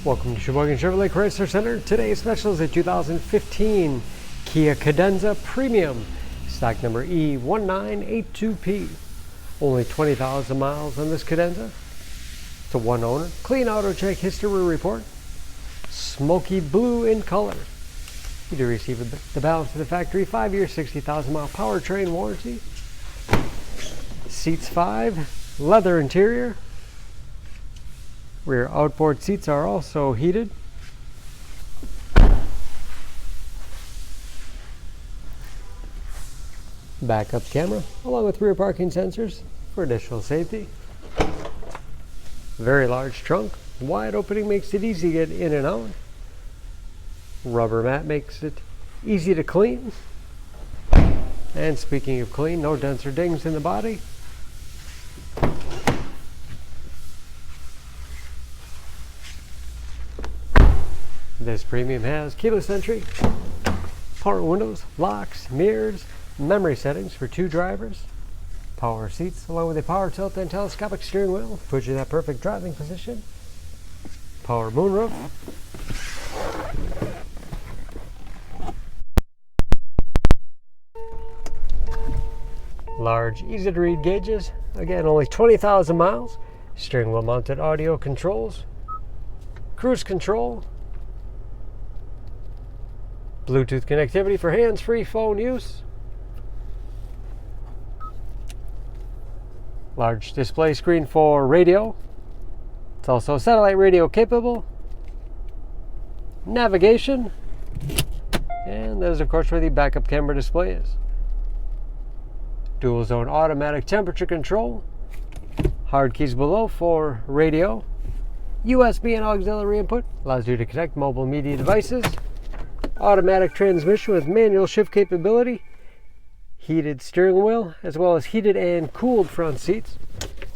Welcome to Sheboygan Chevrolet Chrysler Center. Today's special is a 2015 Kia Cadenza Premium, stock number E1982P. Only 20,000 miles on this Cadenza. It's a one owner, clean auto check history report, smoky blue in color. You do receive the balance of the factory 5-year, 60,000 mile powertrain warranty. Seats 5, leather interior. Rear outboard seats are also heated. Backup camera, along with rear parking sensors for additional safety. Very large trunk. Wide opening makes it easy to get in and out. Rubber mat makes it easy to clean. And speaking of clean, no dents or dings in the body. This Premium has keyless entry, power windows, locks, mirrors, memory settings for 2 drivers, power seats, along with a power tilt and telescopic steering wheel, puts you in that perfect driving position, power moonroof, large, easy to read gauges, again only 20,000 miles, steering wheel mounted audio controls, cruise control, Bluetooth connectivity for hands-free phone use. Large display screen for radio. It's also satellite radio capable. Navigation. And there's of course where the backup camera display is. Dual zone automatic temperature control. Hard keys below for radio. USB and auxiliary input. Allows you to connect mobile media devices. Automatic transmission with manual shift capability, heated steering wheel, as well as heated and cooled front seats.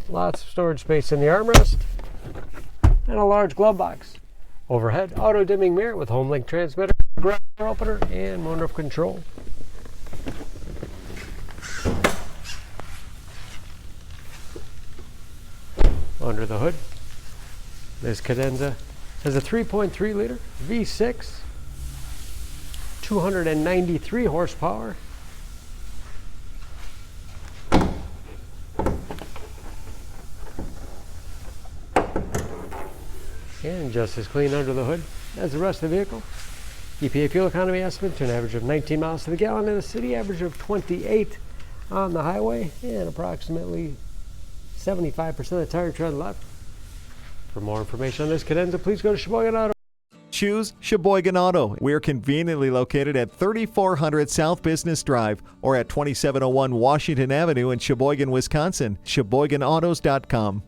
Lots of storage space in the armrest, and a large glove box. Overhead, auto dimming mirror with home link transmitter, garage door opener, and moonroof control. Under the hood, this Cadenza has a 3.3 liter V6. 293 horsepower. And just as clean under the hood as the rest of the vehicle. EPA fuel economy estimate to an average of 19 miles to the gallon in the city, average of 28 on the highway, and approximately 75% of the tire tread left. For more information on this Cadenza, please go to Sheboygan Auto. Choose Sheboygan Auto. We're conveniently located at 3400 South Business Drive or at 2701 Washington Avenue in Sheboygan, Wisconsin. SheboyganAutos.com.